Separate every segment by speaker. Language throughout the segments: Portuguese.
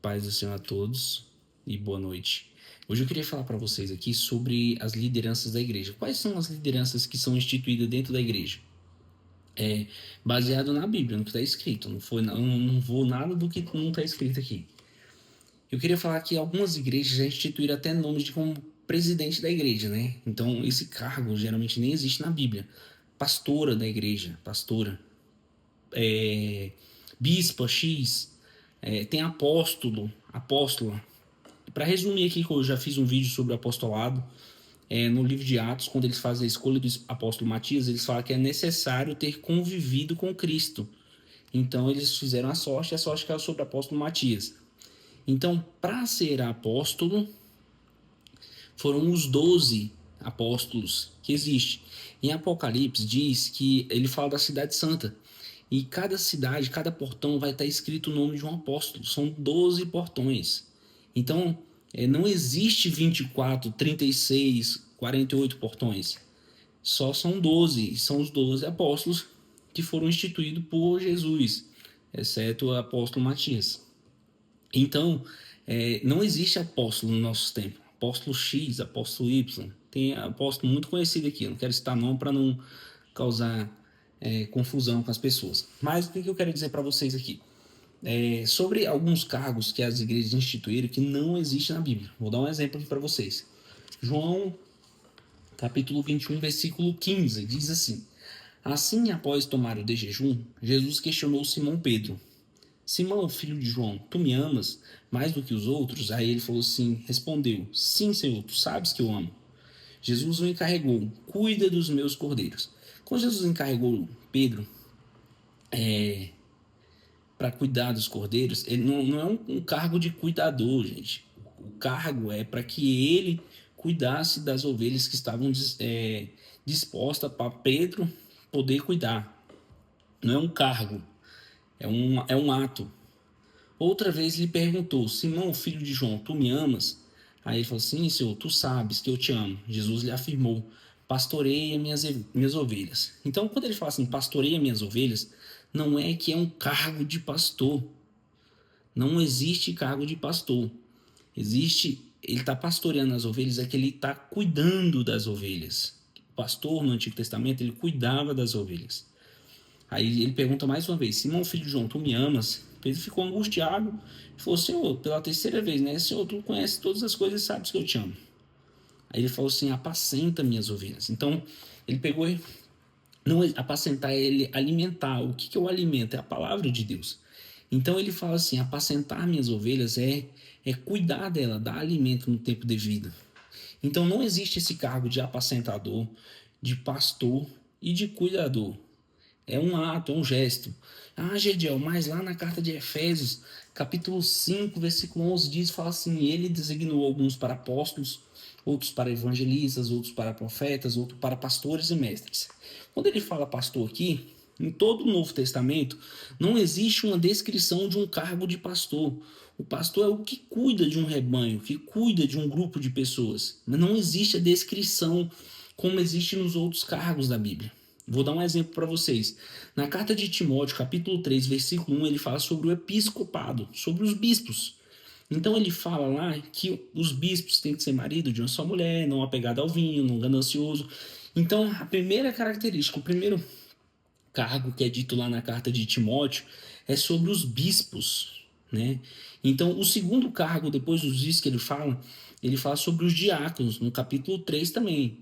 Speaker 1: paz do Senhor a todos e boa noite. Hoje eu queria falar para vocês aqui sobre as lideranças da igreja. Quais são as lideranças que são instituídas dentro da igreja? Baseado na Bíblia, no que está escrito. Não vou nada do que não está escrito aqui. Eu queria falar que algumas igrejas já instituíram até nomes de como presidente da igreja, né? Então esse cargo geralmente nem existe na Bíblia. Pastora da igreja, pastora. Bispa X. Tem apóstolo, apóstola. Para resumir aqui, que eu já fiz um vídeo sobre o apostolado, no livro de Atos, quando eles fazem a escolha do apóstolo Matias, eles falam que é necessário ter convivido com Cristo. Então eles fizeram a sorte caiu sobre o apóstolo Matias. Então, para ser apóstolo, foram os 12 apóstolos que existem. Em Apocalipse diz que ele fala da cidade santa. E cada cidade, cada portão vai estar escrito o nome de um apóstolo. São 12 portões. Então, não existe 24, 36, 48 portões. Só são 12. São os 12 apóstolos que foram instituídos por Jesus, exceto o apóstolo Matias. Então, não existe apóstolo no nosso tempo. Apóstolo X, apóstolo Y. Tem apóstolo muito conhecido aqui. Eu não quero citar nome para não causar confusão com as pessoas. Mas o que eu quero dizer para vocês aqui? Sobre alguns cargos que as igrejas instituíram que não existem na Bíblia. Vou dar um exemplo aqui para vocês. João, capítulo 21, versículo 15, diz assim: Assim, após tomar o de jejum, Jesus questionou Simão Pedro: Simão, filho de João, tu me amas mais do que os outros? Aí ele falou assim, respondeu: Sim, Senhor, tu sabes que eu amo. Jesus o encarregou: Cuida dos meus cordeiros. Quando Jesus encarregou Pedro para cuidar dos cordeiros, ele não é um cargo de cuidador, gente. O cargo é para que ele cuidasse das ovelhas que estavam dispostas para Pedro poder cuidar. Não é um cargo, é um ato. Outra vez lhe perguntou: Simão, filho de João, tu me amas? Aí ele falou: Sim, Senhor, tu sabes que eu te amo. Jesus lhe afirmou: Pastoreia minhas ovelhas. Então, quando ele fala assim, pastoreia minhas ovelhas, não é que é um cargo de pastor. Não existe cargo de pastor. Ele está pastoreando as ovelhas, é que ele está cuidando das ovelhas. O pastor no Antigo Testamento, ele cuidava das ovelhas. Aí ele pergunta mais uma vez: Simão, filho de João, tu me amas? Pedro ficou angustiado e falou: Senhor, pela terceira vez, né? Senhor, tu conhece todas as coisas e sabes que eu te amo. Aí ele falou assim: apacenta minhas ovelhas. Então ele pegou, não apacentar, ele alimentar. O que é o alimento? É a palavra de Deus. Então ele fala assim: apacentar minhas ovelhas é cuidar dela, dar alimento no tempo devido. Então não existe esse cargo de apacentador, de pastor e de cuidador. É um ato, é um gesto. Gediel, mas lá na carta de Efésios, capítulo 5, versículo 11, fala assim: Ele designou alguns para apóstolos, outros para evangelistas, outros para profetas, outros para pastores e mestres. Quando ele fala pastor aqui, em todo o Novo Testamento, não existe uma descrição de um cargo de pastor. O pastor é o que cuida de um rebanho, que cuida de um grupo de pessoas. Mas não existe a descrição como existe nos outros cargos da Bíblia. Vou dar um exemplo para vocês. Na carta de Timóteo, capítulo 3, versículo 1, ele fala sobre o episcopado, sobre os bispos. Então ele fala lá que os bispos têm que ser marido de uma só mulher, não apegado ao vinho, não ganancioso. Então a primeira característica, o primeiro cargo que é dito lá na carta de Timóteo é sobre os bispos, né? Então o segundo cargo, depois dos bispos que ele fala sobre os diáconos, no capítulo 3 também,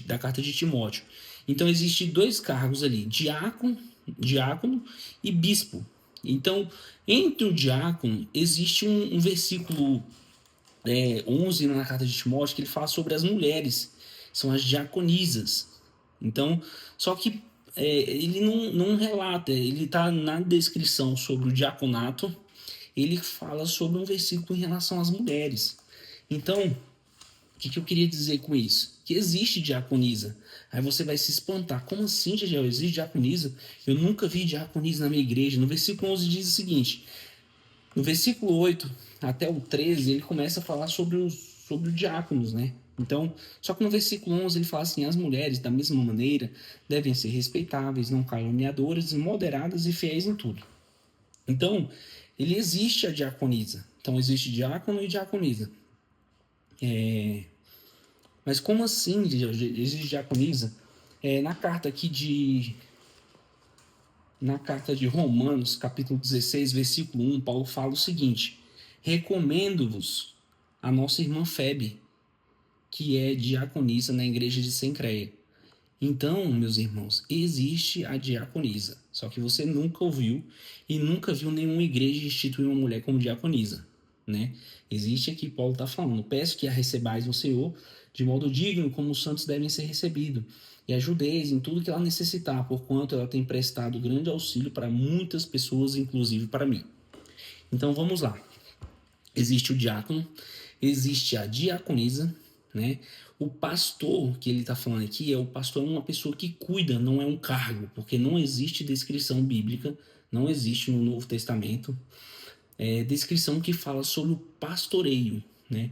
Speaker 1: da carta de Timóteo. Então existem dois cargos ali, diácono e bispo. Então, entre o diácono, existe um versículo 11 na carta de Timóteo que ele fala sobre as mulheres, são as diaconisas. Então, só que ele não relata, ele está na descrição sobre o diaconato, ele fala sobre um versículo em relação às mulheres. Então, o que eu queria dizer com isso? Que existe diaconisa. Aí você vai se espantar. Como assim, Gediel? Existe diaconisa? Eu nunca vi diaconisa na minha igreja. No versículo 11 diz o seguinte. No versículo 8 até o 13, ele começa a falar sobre os diáconos, né? Então, só que no versículo 11 ele fala assim: as mulheres, da mesma maneira, devem ser respeitáveis, não caluniadoras, moderadas e fiéis em tudo. Então, ele existe a diaconisa. Então existe diácono e diaconisa. Mas como assim existe diaconisa? Na carta de Romanos, capítulo 16, versículo 1, Paulo fala o seguinte: recomendo-vos a nossa irmã Febe, que é diaconisa na igreja de Cencreia. Então, meus irmãos, existe a diaconisa, só que você nunca ouviu e nunca viu nenhuma igreja instituir uma mulher como diaconisa, né? Existe aqui, Paulo está falando: peço que a recebais no Senhor de modo digno, como os santos devem ser recebidos, e ajudeis em tudo que ela necessitar, porquanto ela tem prestado grande auxílio para muitas pessoas, inclusive para mim. Então, vamos lá. Existe o diácono, existe a diaconisa, né? O pastor que ele está falando aqui o pastor é uma pessoa que cuida, não é um cargo, porque não existe descrição bíblica, não existe no Novo Testamento descrição que fala sobre o pastoreio, né?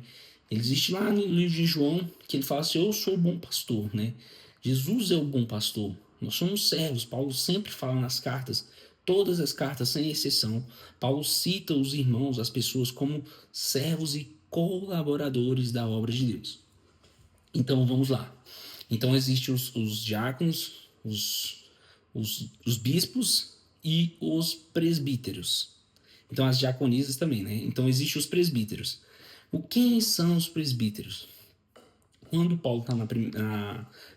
Speaker 1: Existe lá no livro de João que ele fala assim: eu sou o bom pastor, né? Jesus é o bom pastor. Nós somos servos. Paulo sempre fala nas cartas, todas as cartas sem exceção, Paulo cita os irmãos, as pessoas, como servos e colaboradores da obra de Deus. Então vamos lá. Então existem os diáconos, os bispos e os presbíteros. Então as diaconisas também, né? Então existem os presbíteros. Quem são os presbíteros? Quando Paulo está na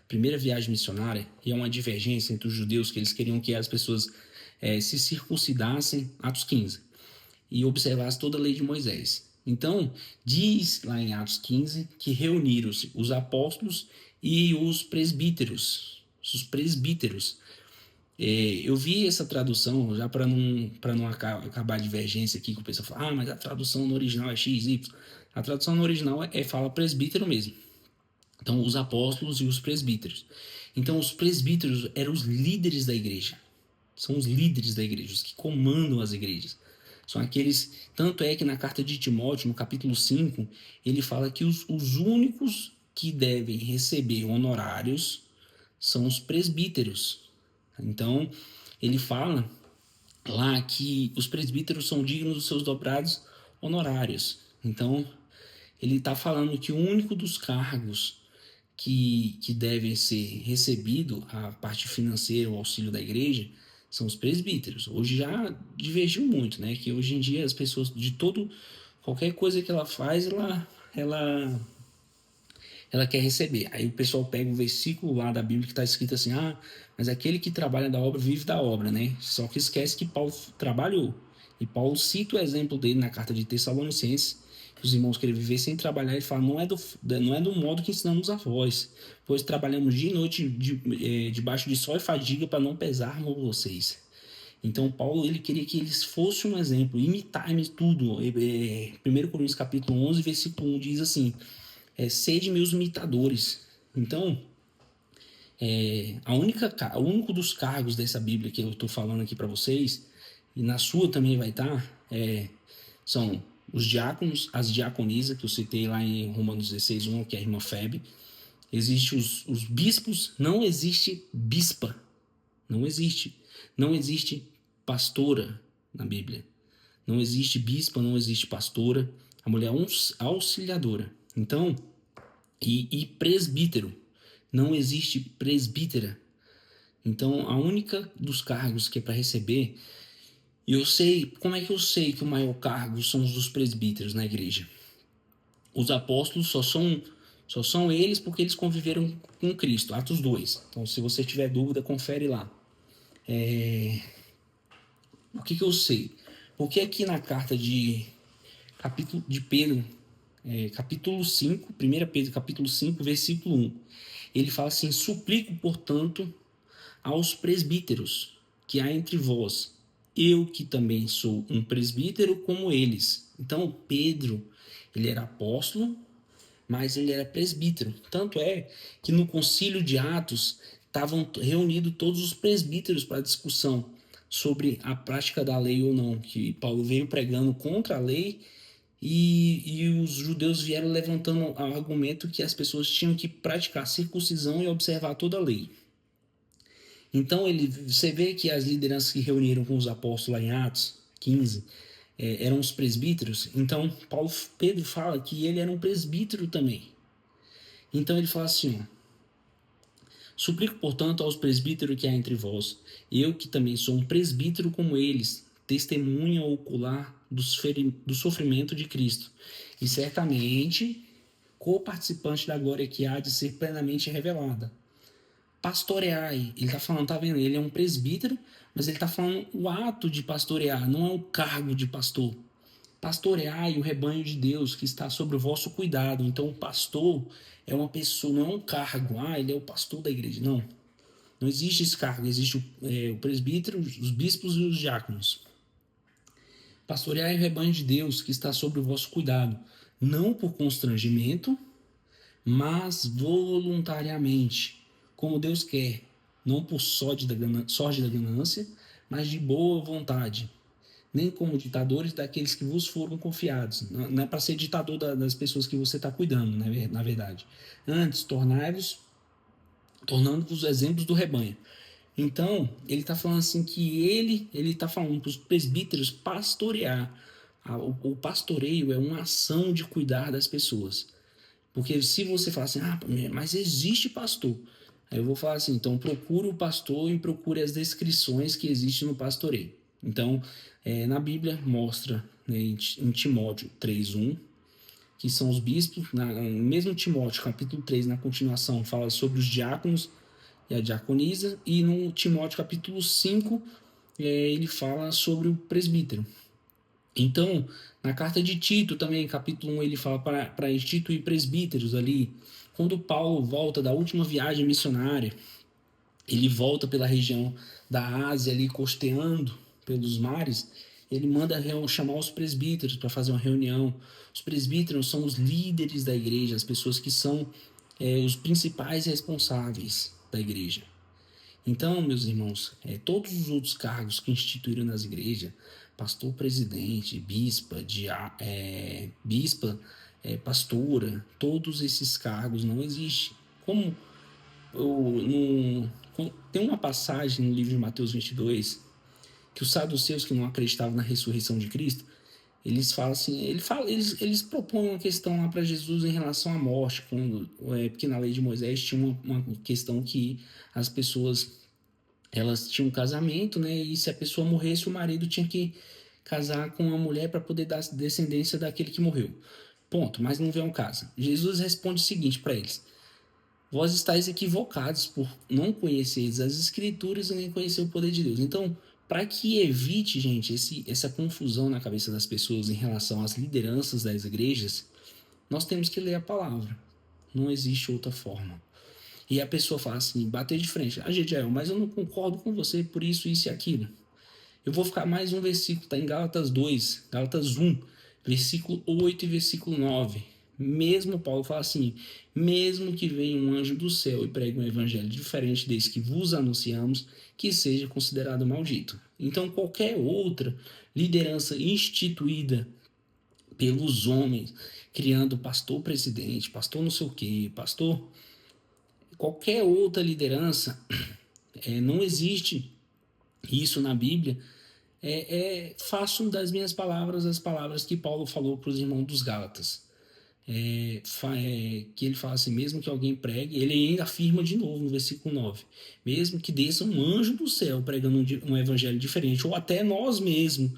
Speaker 1: primeira viagem missionária, e é uma divergência entre os judeus, que eles queriam que as pessoas se circuncidassem, Atos 15, e observassem toda a lei de Moisés. Então, diz lá em Atos 15 que reuniram-se os apóstolos e os presbíteros. Os presbíteros. Eu vi essa tradução, já para não acabar a divergência aqui, que o pessoal fala: mas a tradução no original é X, Y. A tradução no original fala presbítero mesmo. Então, os apóstolos e os presbíteros. Então, os presbíteros eram os líderes da igreja. São os líderes da igreja, os que comandam as igrejas. São aqueles. Tanto é que na carta de Timóteo, no capítulo 5, ele fala que os únicos que devem receber honorários são os presbíteros. Então, ele fala lá que os presbíteros são dignos dos seus dobrados honorários. Então, ele está falando que o único dos cargos que devem ser recebido a parte financeira, o auxílio da igreja, são os presbíteros. Hoje já divergiu muito, né? Que hoje em dia as pessoas qualquer coisa que ela faz, ela quer receber. Aí o pessoal pega o versículo lá da Bíblia que está escrito assim: mas aquele que trabalha da obra vive da obra, né? Só que esquece que Paulo trabalhou. E Paulo cita o exemplo dele na carta de Tessalonicenses: os irmãos querem viver sem trabalhar. Ele fala: não é do modo que ensinamos a vós, pois trabalhamos dia e noite debaixo de sol e fadiga para não pesarmos vocês. Então Paulo, ele queria que eles fossem um exemplo, imitar-me tudo. 1 Coríntios capítulo 11, versículo 1 diz assim: sede meus imitadores. Então, o único dos cargos dessa Bíblia que eu estou falando aqui para vocês, e na sua também vai estar, são os diáconos, as diaconisas, que eu citei lá em Romanos 16, 1, que é a irmã Febe. Existem os bispos, não existe bispa, não existe. Não existe pastora na Bíblia. Não existe bispa, não existe pastora. A mulher é auxiliadora. Então, e presbítero. Não existe presbítera. Então, a única dos cargos que é para receber. E eu sei, como é que eu sei que o maior cargo são os dos presbíteros na igreja? Os apóstolos só são eles porque eles conviveram com Cristo. Atos 2. Então, se você tiver dúvida, confere lá. O que eu sei? Porque aqui na carta de Pedro, capítulo 5, 1 Pedro capítulo 5, versículo 1, ele fala assim: suplico, portanto, aos presbíteros que há entre vós, eu que também sou um presbítero como eles. Então, Pedro, ele era apóstolo, mas ele era presbítero. Tanto é que no concílio de Atos estavam reunidos todos os presbíteros para discussão sobre a prática da lei ou não, que Paulo veio pregando contra a lei e os judeus vieram levantando o argumento que as pessoas tinham que praticar circuncisão e observar toda a lei. Então você vê que as lideranças que reuniram com os apóstolos lá em Atos 15, eram os presbíteros. Então, Pedro fala que ele era um presbítero também. Então ele fala assim, ó, suplico, portanto, aos presbíteros que há entre vós, eu que também sou um presbítero como eles, testemunha ocular do sofrimento de Cristo, e certamente co-participante da glória que há de ser plenamente revelada. Pastoreai, ele está falando, tá vendo? Ele é um presbítero, mas ele está falando o ato de pastorear, não é o cargo de pastor. Pastoreai o rebanho de Deus que está sob o vosso cuidado. Então, o pastor é uma pessoa, não é um cargo. Ele é o pastor da igreja. Não. Não existe esse cargo. Existe o presbítero, os bispos e os diáconos. Pastoreai o rebanho de Deus que está sob o vosso cuidado, não por constrangimento, mas voluntariamente, como Deus quer, não por sorte da ganância, mas de boa vontade, nem como ditadores daqueles que vos foram confiados. Não é para ser ditador das pessoas que você está cuidando, né, na verdade. Antes, tornando-vos exemplos do rebanho. Então, ele está falando assim que ele está falando para os presbíteros pastorear. O pastoreio é uma ação de cuidar das pessoas. Porque se você falar assim, mas existe pastor. Aí eu vou falar assim, então procure o pastor e procure as descrições que existem no pastoreio. Então, na Bíblia mostra, né, em Timóteo 3:1, que são os bispos, mesmo Timóteo, capítulo 3, na continuação, fala sobre os diáconos e a diaconisa, e no Timóteo, capítulo 5, ele fala sobre o presbítero. Então, na carta de Tito também, capítulo 1, ele fala para instituir presbíteros ali. Quando Paulo volta da última viagem missionária, ele volta pela região da Ásia ali, costeando pelos mares, ele manda chamar os presbíteros para fazer uma reunião. Os presbíteros são os líderes da igreja, as pessoas que são os principais responsáveis da igreja. Então, meus irmãos, todos os outros cargos que instituíram nas igrejas, pastor, presidente, bispa, pastora, todos esses cargos não existem. Como tem uma passagem no livro de Mateus 22, que os saduceus que não acreditavam na ressurreição de Cristo, eles falam assim, eles propõem uma questão lá para Jesus em relação à morte, porque na lei de Moisés tinha uma questão que as pessoas elas tinham um casamento, né? E se a pessoa morresse, o marido tinha que casar com uma mulher para poder dar descendência daquele que morreu. Ponto, mas não vem ao caso. Jesus responde o seguinte para eles: vós estáis equivocados por não conheceres as escrituras e nem conhecer o poder de Deus. Então, para que evite, gente, essa confusão na cabeça das pessoas em relação às lideranças das igrejas, nós temos que ler a palavra. Não existe outra forma. E a pessoa fala assim, bater de frente. Gediel, mas eu não concordo com você por isso e aquilo. Eu vou ficar mais um versículo, está em Gálatas 2, Gálatas 1, versículo 8 e versículo 9. Mesmo Paulo fala assim, mesmo que venha um anjo do céu e pregue um evangelho diferente desse que vos anunciamos, que seja considerado maldito. Então, qualquer outra liderança instituída pelos homens, criando pastor presidente, pastor não sei o quê, pastor... Qualquer outra liderança, não existe isso na Bíblia. Faço das minhas palavras as palavras que Paulo falou para os irmãos dos Gálatas. Que ele fala assim, mesmo que alguém pregue, ele ainda afirma de novo no versículo 9, mesmo que desça um anjo do céu pregando um evangelho diferente, ou até nós mesmos,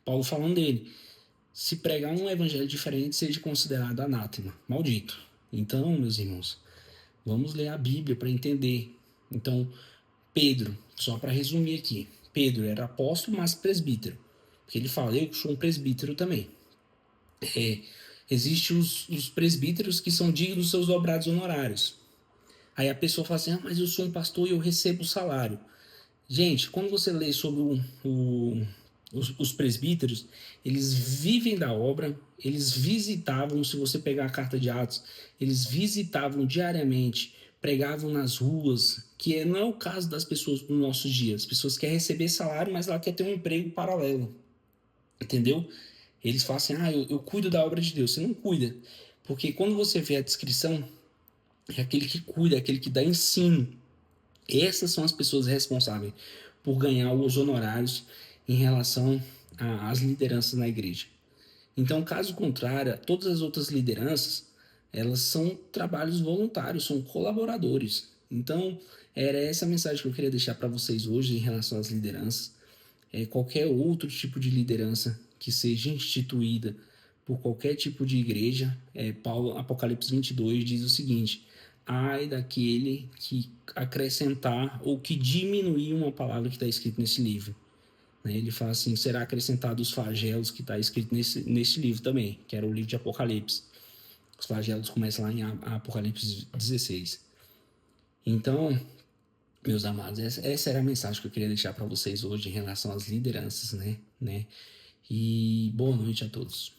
Speaker 1: Paulo falando dele, se pregar um evangelho diferente, seja considerado anátema, maldito. Então, meus irmãos, vamos ler a Bíblia para entender. Então, Pedro, só para resumir aqui, Pedro era apóstolo, mas presbítero. Porque ele fala, eu sou um presbítero também. Existem os presbíteros que são dignos dos seus dobrados honorários. Aí a pessoa fala assim, mas eu sou um pastor e eu recebo salário. Gente, quando você lê sobre os presbíteros, eles vivem da obra, eles visitavam, se você pegar a carta de Atos, eles visitavam diariamente, pregavam nas ruas, que não é o caso das pessoas dos nossos dias. As pessoas querem receber salário, mas ela quer ter um emprego paralelo, entendeu? Eles falam assim, eu cuido da obra de Deus. Você não cuida, porque quando você vê a descrição, é aquele que cuida, é aquele que dá ensino. Essas são as pessoas responsáveis por ganhar os honorários em relação as lideranças na igreja. Então, caso contrário, todas as outras lideranças, elas são trabalhos voluntários, são colaboradores. Então, era essa a mensagem que eu queria deixar para vocês hoje em relação às lideranças. Qualquer outro tipo de liderança que seja instituída por qualquer tipo de igreja, Apocalipse 22 diz o seguinte: ai daquele que acrescentar ou que diminuir uma palavra que está escrita nesse livro. Ele fala assim: será acrescentado os flagelos, que está escrito nesse livro também, que era o livro de Apocalipse. Os flagelos começam lá em Apocalipse 16. Então, meus amados, essa era a mensagem que eu queria deixar para vocês hoje em relação às lideranças, né? E boa noite a todos.